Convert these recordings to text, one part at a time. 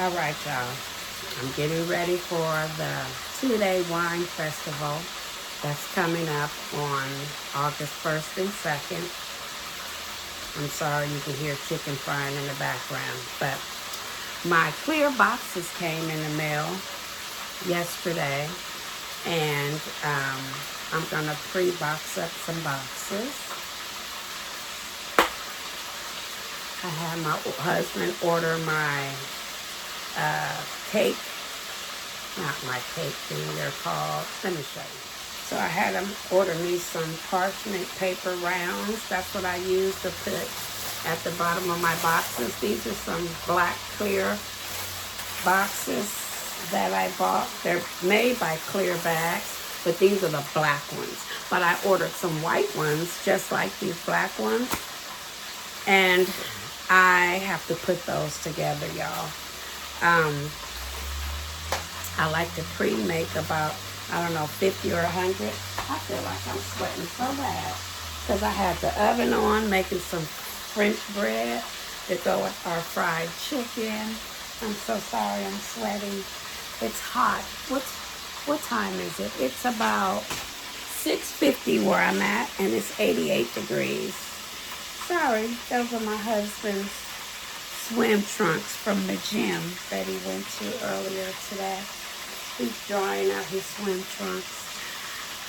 All right, y'all. I'm getting ready for the 2-day wine festival that's coming up on August 1st and 2nd. I'm sorry you can hear chicken frying in the background, but my clear boxes came in the mail yesterday, and I'm going to pre-box up some boxes. I had my husband order my cake, not my cake thing, they're called, let me show you. So I had him order me some parchment paper rounds. That's what I use to put at the bottom of my boxes. These are some black clear boxes that I bought. They're made by Clear Bags, but these are the black ones. But I ordered some white ones, just like these black ones. And I have to put those together, y'all. I like to pre-make about, I don't know, 50 or 100. I feel like I'm sweating so bad because I had the oven on making some French bread to go with our fried chicken. I'm so sorry I'm sweating. It's hot. What time is it? It's about 6:50 where I'm at, and it's 88 degrees. Sorry, those are my husband's swim trunks from the gym that he went to earlier today. He's drying out his swim trunks.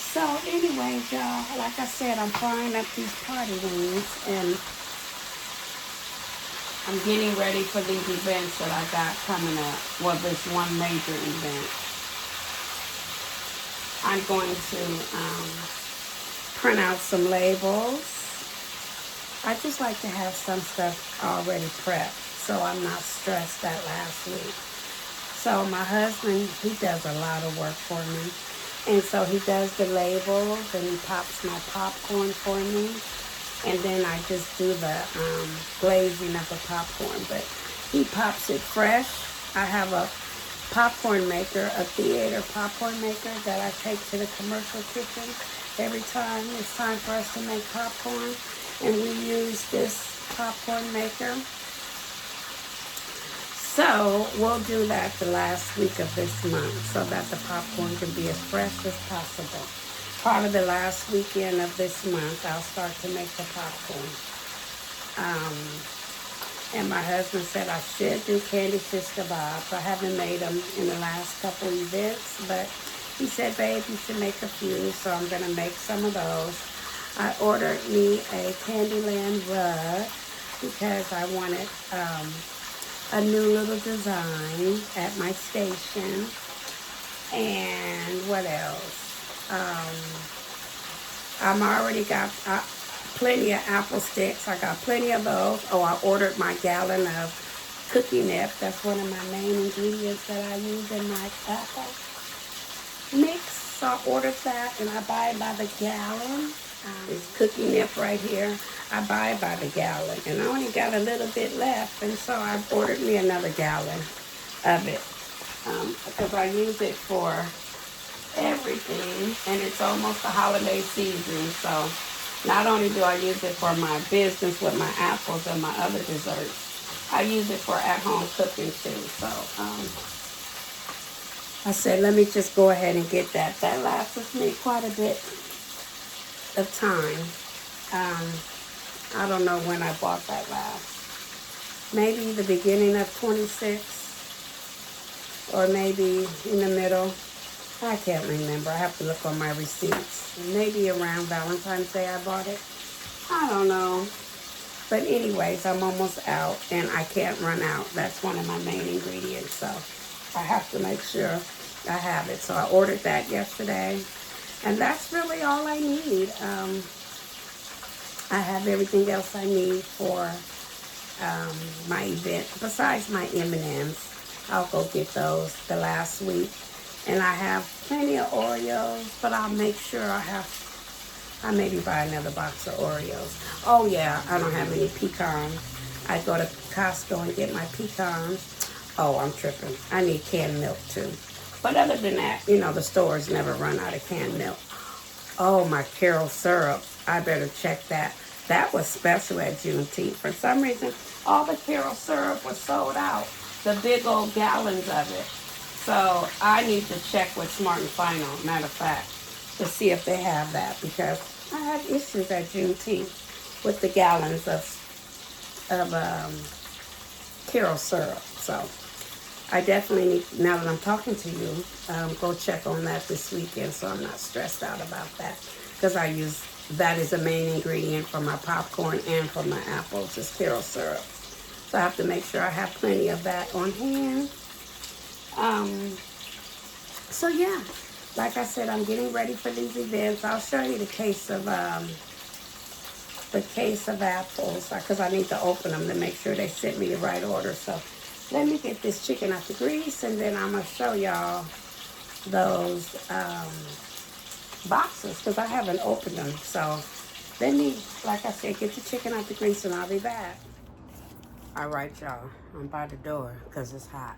So anyway, y'all, like I said, I'm frying up these party wings, and I'm getting ready for these events that I got coming up. Well, this one major event. I'm going to print out some labels. I just like to have some stuff already prepped so I'm not stressed that last week. So my husband, he does a lot of work for me. And so he does the labels and he pops my popcorn for me. And then I just do the glazing of the popcorn. But he pops it fresh. I have a popcorn maker, a theater popcorn maker that I take to the commercial kitchen every time it's time for us to make popcorn. And we use this popcorn maker. So we'll do that the last week of this month so that the popcorn can be as fresh as possible. Part of the last weekend of this month, I'll start to make the popcorn. And my husband said I should do candy fish kebabs. I haven't made them in the last couple events, but he said, babe, you should make a few, so I'm going to make some of those. I ordered me a Candyland rug because I wanted a new little design at my station. And what else? I'm already got plenty of apple sticks. I got plenty of those. Oh, I ordered my gallon of cookie nip. That's one of my main ingredients that I use in my apple mix. So I ordered that, and I buy it by the gallon. This cookie nip right here, I buy by the gallon, and I only got a little bit left, and so I ordered me another gallon of it because I use it for everything, and it's almost the holiday season, so not only do I use it for my business with my apples and my other desserts, I use it for at-home cooking too. So I said, let me just go ahead and get that. That lasts me quite a bit of time. I don't know when I bought that last. Maybe the beginning of 26, or maybe in the middle. I can't remember. I have to look on my receipts. Maybe around Valentine's Day I bought it. I don't know. But anyways, I'm almost out, and I can't run out. That's one of my main ingredients, so I have to make sure I have it. So I ordered that yesterday. And that's really all I need. I have everything else I need for my event. Besides my M&Ms, I'll go get those the last week. And I have plenty of Oreos, but I'll make sure I maybe buy another box of Oreos. Oh yeah, I don't have any pecans. I go to Costco and get my pecans. Oh, I'm tripping. I need canned milk too. But other than that, you know, the stores never run out of canned milk. Oh, my Carol syrup. I better check that. That was special at Juneteenth. For some reason, all the Carol syrup was sold out, the big old gallons of it. So I need to check with Smart and Final, matter of fact, to see if they have that, because I had issues at Juneteenth with the gallons of Carol syrup. So I definitely need, now that I'm talking to you, go check on that this weekend so I'm not stressed out about that, because I use that is a main ingredient for my popcorn and for my apples is Carol syrup. So I have to make sure I have plenty of that on hand. So yeah, like I said, I'm getting ready for these events. I'll show you the case of apples, because I need to open them to make sure they sent me the right order. So let me get this chicken out the grease, and then I'm gonna show y'all those boxes, because I haven't opened them. So let me, like I said, get the chicken out the grease, and I'll be back. All right, y'all, I'm by the door because it's hot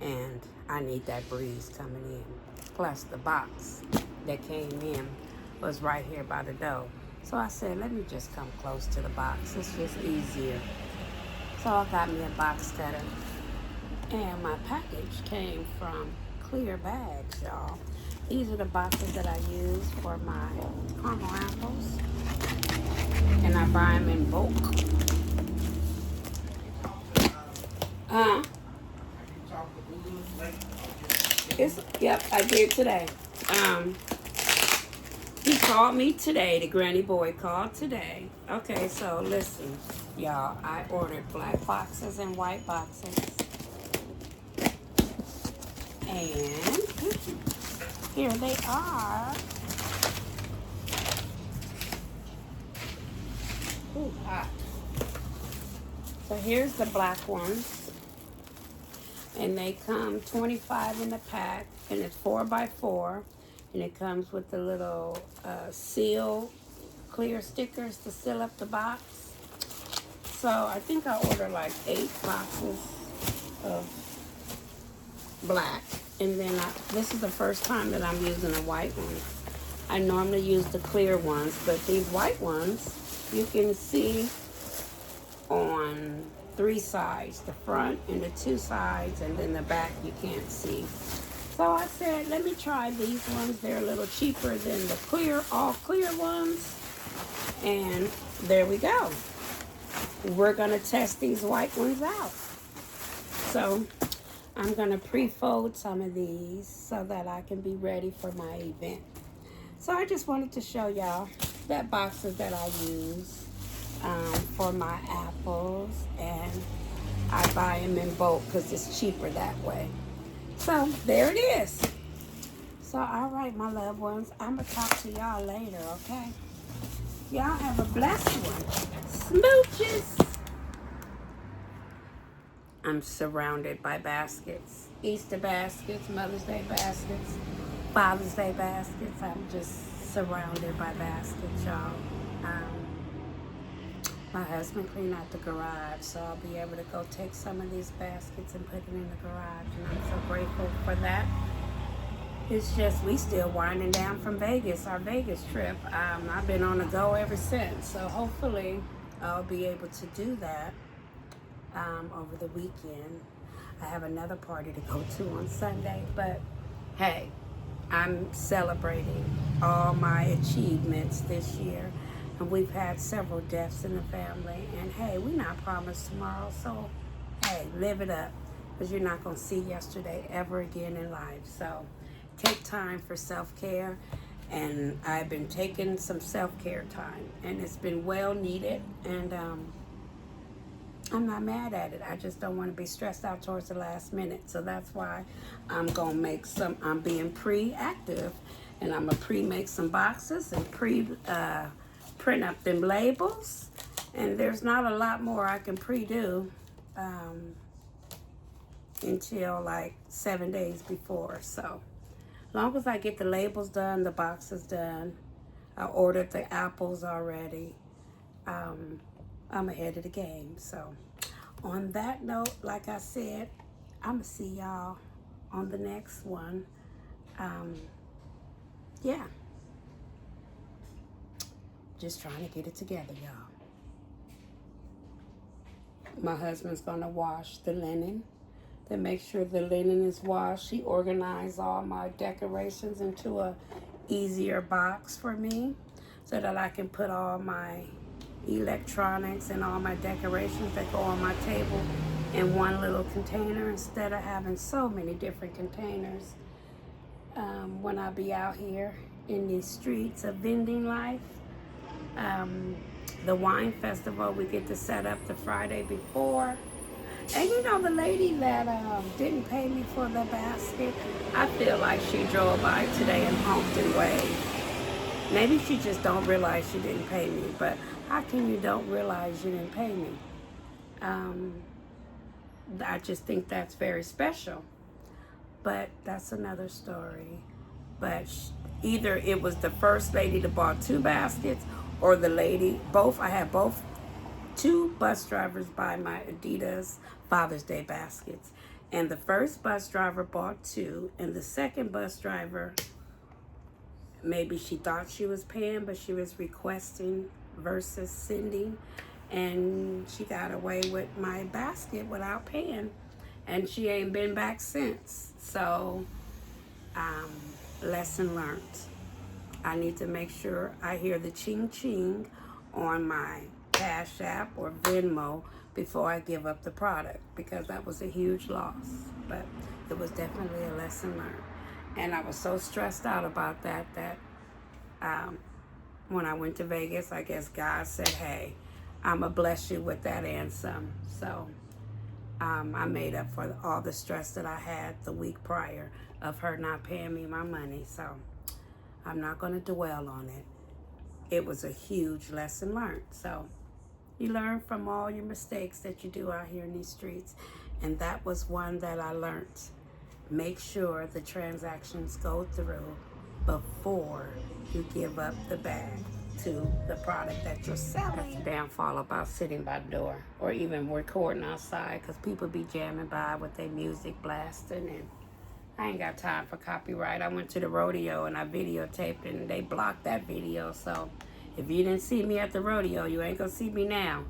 and I need that breeze coming in. Plus the box that came in was right here by the door. So I said, let me just come close to the box. It's just easier. So I got me a box cutter. And my package came from clear bags, y'all. These are the boxes that I use for my caramel apples. And I buy them in bulk. Yep, I did today. He called me today. The granny boy called today. Okay, so listen, y'all. I ordered black boxes and white boxes. And here they are. Ooh, hot. So here's the black ones. And they come 25 in the pack. And it's 4x4. And it comes with the little seal clear stickers to seal up the box. So I think I ordered like 8 boxes of black. And then this is the first time that I'm using a white one. I normally use the clear ones, but these white ones you can see on 3 sides, the front and the 2 sides, and then the back you can't see. So I said, let me try these ones. They're a little cheaper than the clear, all clear ones. And there we go. We're gonna test these white ones out. So I'm gonna pre-fold some of these so that I can be ready for my event. So I just wanted to show y'all that boxes that I use for my apples, and I buy them in bulk because it's cheaper that way. So there it is. So all right, my loved ones, I'm gonna talk to y'all later, okay? Y'all have a blessed one. Smooches. I'm surrounded by baskets. Easter baskets, Mother's Day baskets, Father's Day baskets. I'm just surrounded by baskets, y'all. My husband cleaned out the garage, so I'll be able to go take some of these baskets and put them in the garage, and I'm so grateful for that. It's just, we still winding down from Vegas, our Vegas trip. I've been on the go ever since, so hopefully I'll be able to do that over the weekend. I have another party to go to on Sunday, but hey, I'm celebrating all my achievements this year. And we've had several deaths in the family. And hey, we're not promised tomorrow, so hey, live it up. Because you're not going to see yesterday ever again in life. So take time for self-care. And I've been taking some self-care time. And it's been well needed. And I'm not mad at it. I just don't want to be stressed out towards the last minute. So that's why I'm going to make some, I'm being pre-active. And I'm going to pre-make some boxes and print up them labels. And there's not a lot more I can pre-do until like 7 days before. So as long as I get the labels done, the boxes done, I ordered the apples already, I'm ahead of the game. So on that note, like I said, I'm gonna see y'all on the next one. Yeah. Just trying to get it together, y'all. My husband's gonna wash the linen, to make sure the linen is washed. He organized all my decorations into a easier box for me so that I can put all my electronics and all my decorations that go on my table in one little container instead of having so many different containers. When I be out here in these streets of vending life, the wine festival, we get to set up the Friday before. And you know, the lady that didn't pay me for the basket, I feel like she drove by today and honked and waved. Maybe she just don't realize she didn't pay me, but how can you don't realize you didn't pay me? I just think that's very special. But that's another story. But either it was the first lady that bought 2 baskets, or the lady, both. I had both 2 bus drivers buy my Adidas Father's Day baskets. And the first bus driver bought 2, and the second bus driver, maybe she thought she was paying, but she was requesting versus sending. And she got away with my basket without paying. And she ain't been back since. So, lesson learned. I need to make sure I hear the ching ching on my Cash App or Venmo before I give up the product, because that was a huge loss. But it was definitely a lesson learned. And I was so stressed out about that when I went to Vegas, I guess God said, hey, I'm going to bless you with that and some. So I made up for all the stress that I had the week prior of her not paying me my money. So I'm not going to dwell on it. It was a huge lesson learned. So you learn from all your mistakes that you do out here in these streets. And that was one that I learned. Make sure the transactions go through before you give up the bag to the product that you're selling. That's the downfall about sitting by the door or even recording outside, because people be jamming by with their music blasting, and I ain't got time for copyright. I went to the rodeo and I videotaped and they blocked that video. So if you didn't see me at the rodeo, you ain't gonna see me now,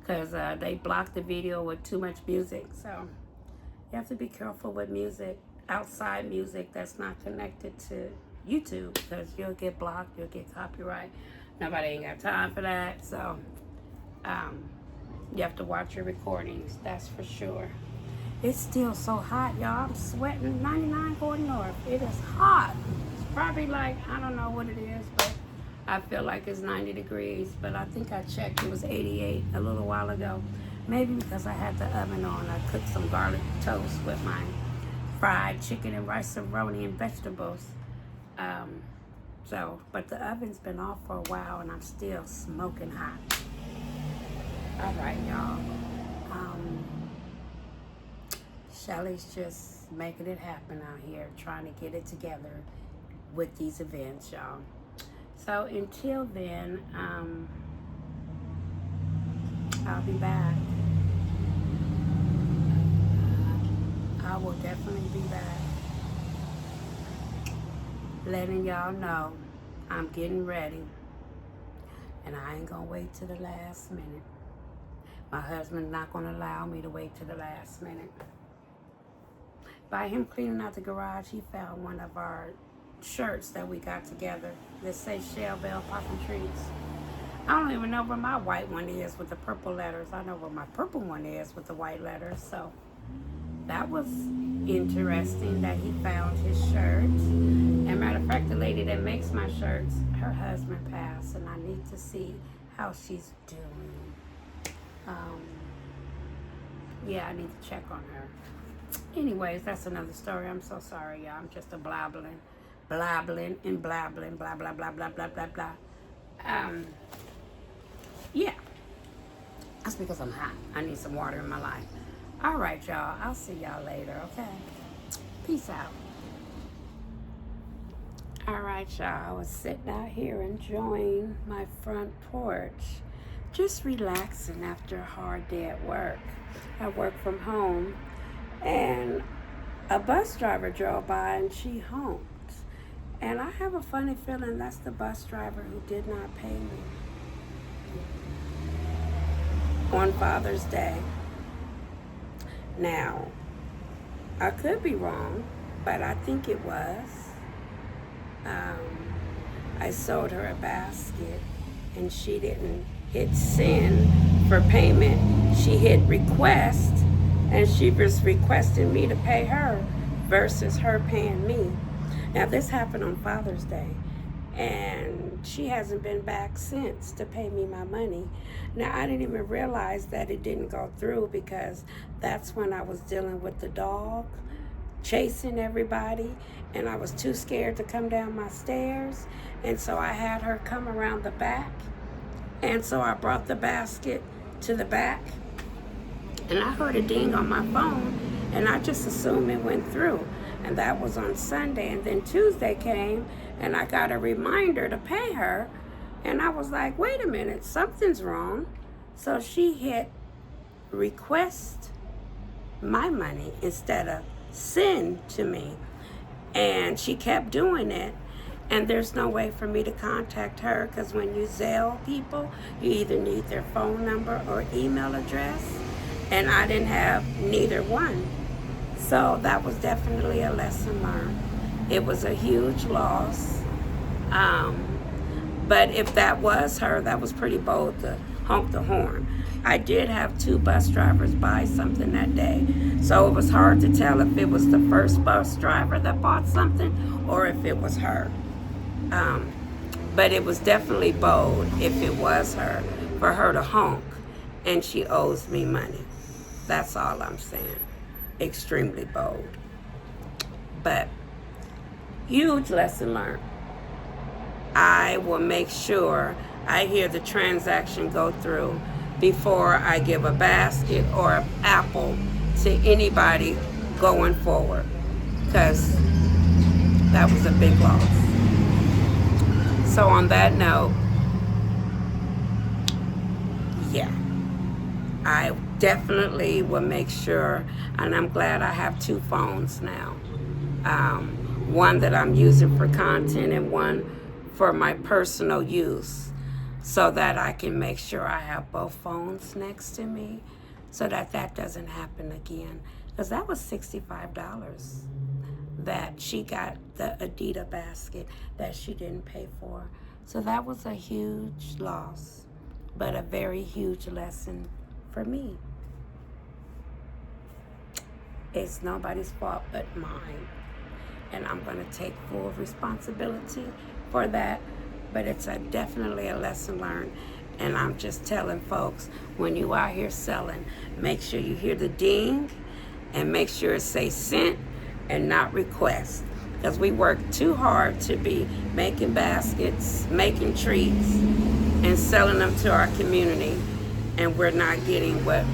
because they blocked the video with too much music. So you have to be careful with music, outside music that's not connected to YouTube, because you'll get blocked, you'll get copyright. Nobody ain't got time for that. So you have to watch your recordings, that's for sure. It's still so hot, y'all. I'm sweating. 99 going north. It is hot. It's probably like, I don't know what it is, but I feel like it's 90 degrees. But I think I checked, it was 88 a little while ago. Maybe because I had the oven on. I cooked some garlic toast with my fried chicken and rice-a-roni and vegetables. But the oven's been off for a while and I'm still smoking hot. All right, y'all. Shelly's just making it happen out here, trying to get it together with these events, y'all. So until then, I'll be back. I will definitely be back, letting y'all know I'm getting ready, and I ain't gonna wait till the last minute. My husband's not gonna allow me to wait till the last minute. By him cleaning out the garage, he found one of our shirts that we got together that say Shellbell Popping Trees. I don't even know where my white one is with the purple letters. I know where my purple one is with the white letters. So that was interesting that he found his shirts. And matter of fact, the lady that makes my shirts, her husband passed, and I need to see how she's doing. Yeah, I need to check on her. Anyways, that's another story. I'm so sorry, y'all. I'm just a blabbling, blah, blah, blah, blah, blah, blah, blah, blah. Yeah. That's because I'm hot. I need some water in my life. All right, y'all. I'll see y'all later, okay? Peace out. All right, y'all. I was sitting out here enjoying my front porch, just relaxing after a hard day at work. I work from home, and a bus driver drove by and she honked. And I have a funny feeling that's the bus driver who did not pay me. on Father's Day. Now, I could be wrong, but I think it was. I sold her a basket, and she didn't hit send for payment. She hit request, and she was requesting me to pay her versus her paying me. Now, this happened on Father's Day, and she hasn't been back since to pay me my money. Now, I didn't even realize that it didn't go through because that's when I was dealing with the dog chasing everybody, and I was too scared to come down my stairs, and so I had her come around the back, and so I brought the basket to the back, and I heard a ding on my phone, and I just assumed it went through, and that was on Sunday. And then Tuesday came, and I got a reminder to pay her, and I was like, wait a minute, something's wrong. So she hit request my money instead of send to me, and she kept doing it, and there's no way for me to contact her because when you Zelle people, you either need their phone number or email address, and I didn't have neither one. So that was definitely a lesson learned. It was a huge loss, but if that was her, that was pretty bold to honk the horn. I did have 2 bus drivers buy something that day, so it was hard to tell if it was the first bus driver that bought something or if it was her. But it was definitely bold if it was her, for her to honk, and she owes me money. That's all I'm saying. Extremely bold. But huge lesson learned. I will make sure I hear the transaction go through before I give a basket or an apple to anybody going forward, because that was a big loss. So on that note, yeah, I definitely will make sure, and I'm glad I have 2 phones now. One that I'm using for content and one for my personal use, so that I can make sure I have both phones next to me so that that doesn't happen again. Because that was $65 that she got, the Adidas basket that she didn't pay for. So that was a huge loss, but a very huge lesson for me. It's nobody's fault but mine, and I'm going to take full responsibility for that. But it's definitely a lesson learned. And I'm just telling folks, when you out here selling, make sure you hear the ding and make sure it says sent and not request. Because we work too hard to be making baskets, making treats, and selling them to our community, and we're not getting what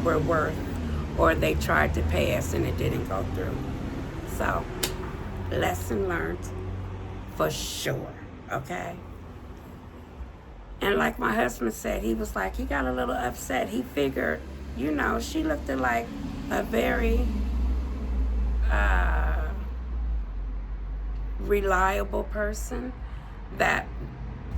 we're worth, or they tried to pay us and it didn't go through. So, lesson learned. For sure, okay? And like my husband said, he was like, he got a little upset. He figured, she looked like a very reliable person that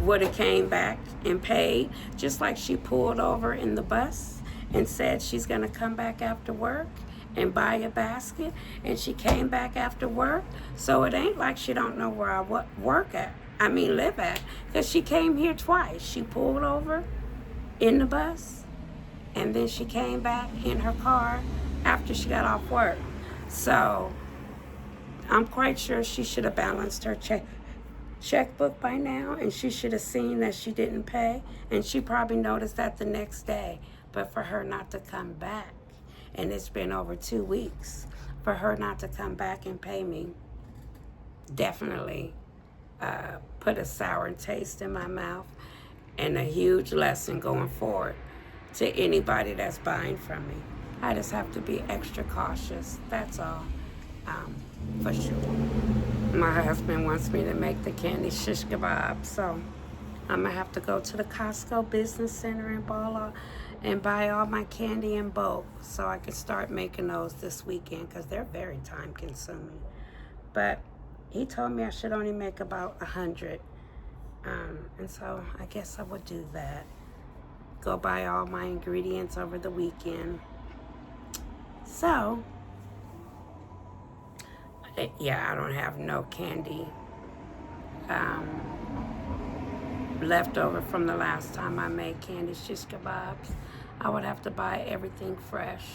would have came back and paid, just like she pulled over in the bus and said she's going to come back after work and buy a basket, and she came back after work. So it ain't like she don't know where I live at, because she came here twice. She pulled over in the bus, and then she came back in her car after she got off work. So I'm quite sure she should have balanced her checkbook by now, and she should have seen that she didn't pay, and she probably noticed that the next day. But for her not to come back, and it's been over 2 weeks, for her not to come back and pay me definitely put a sour taste in my mouth, and a huge lesson going forward to anybody that's buying from me. I just have to be extra cautious, that's all, for sure. My husband wants me to make the candy shish kebab, so I'm gonna have to go to the Costco Business Center in Bala and buy all my candy in bulk so I can start making those this weekend, because they're very time consuming. But he told me I should only make about 100, and so I guess I would do that. go buy all my ingredients over the weekend. So, yeah, I don't have no candy left over from the last time I made candy shish kebabs. I would have to buy everything fresh.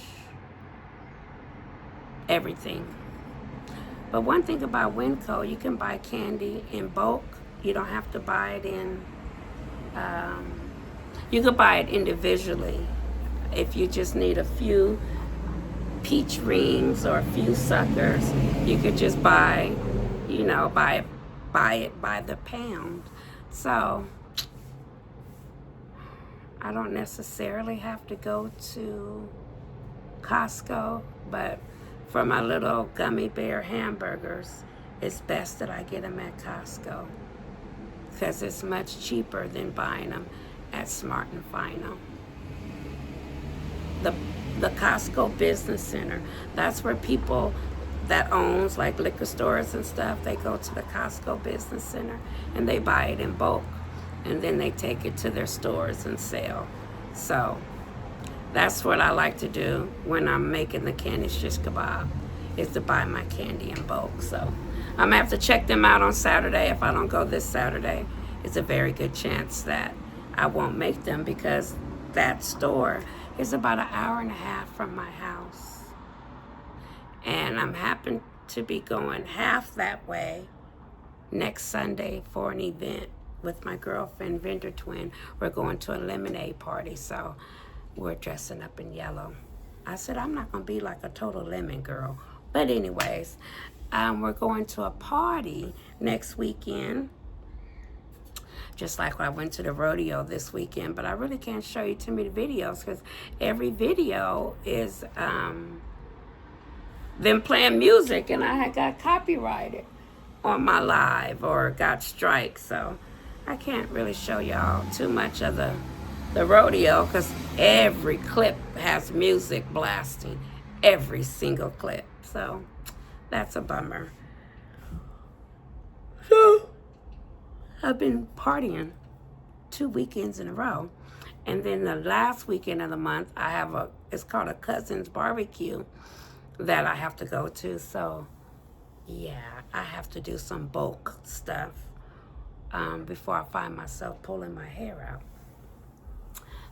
Everything. But one thing about Winco, you can buy candy in bulk. You don't have to buy it in, you can buy it individually. If you just need a few peach rings or a few suckers, you could just buy, buy it by the pound. So I don't necessarily have to go to Costco, but for my little gummy bear hamburgers, it's best that I get them at Costco because it's much cheaper than buying them at Smart and Final. The Costco Business Center, that's where people that owns like liquor stores and stuff, they go to the Costco Business Center and they buy it in bulk, and then they take it to their stores and sell. So that's what I like to do when I'm making the candy shish kebab, is to buy my candy in bulk. So I'm gonna have to check them out on Saturday. If I don't go this Saturday, it's a very good chance that I won't make them because that store is about an hour and a half from my house. And I'm happen to be going half that way next Sunday for an event with my girlfriend, Vendor Twin. We're going to a lemonade party, so we're dressing up in yellow. I said, I'm not going to be like a total lemon girl. But anyways, we're going to a party next weekend, just like when I went to the rodeo this weekend. But I really can't show you too many videos because every video is them playing music, and I had got copyrighted on my live or got strikes. So I can't really show y'all too much of the rodeo because every clip has music blasting, every single clip. So that's a bummer. So I've been partying 2 weekends in a row. And then the last weekend of the month, I have it's called a cousin's barbecue that I have to go to. So yeah, I have to do some bulk stuff before I find myself pulling my hair out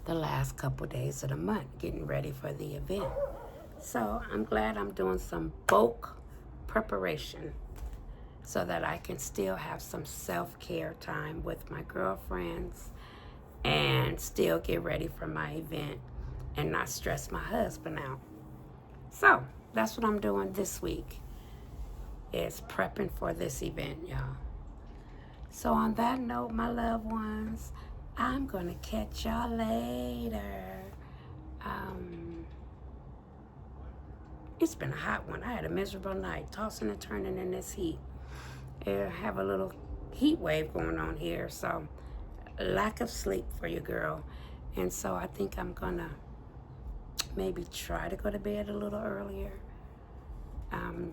the last couple days of the month, getting ready for the event. So I'm glad I'm doing some bulk preparation so that I can still have some self-care time with my girlfriends and still get ready for my event and not stress my husband out. So that's what I'm doing this week, is prepping for this event, y'all. So on that note, my loved ones, I'm going to catch y'all later. It's been a hot one. I had a miserable night, tossing and turning in this heat. I have a little heat wave going on here, so lack of sleep for your girl. And so I think I'm going to maybe try to go to bed a little earlier.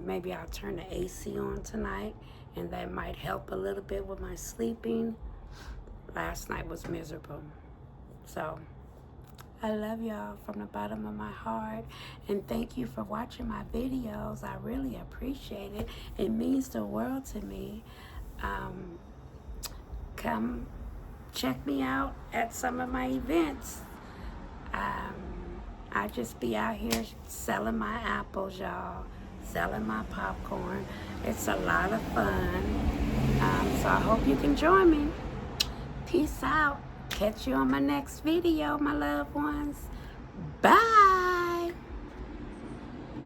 Maybe I'll turn the AC on tonight, and that might help a little bit with my sleeping. Last night was miserable. So I love y'all from the bottom of my heart, and thank you for watching my videos. I really appreciate it. It means the world to me. Come check me out at some of my events. I just be out here selling my apples, y'all, selling my popcorn. It's a lot of fun. So I hope you can join me. Peace out. Catch you on my next video, my loved ones. Bye.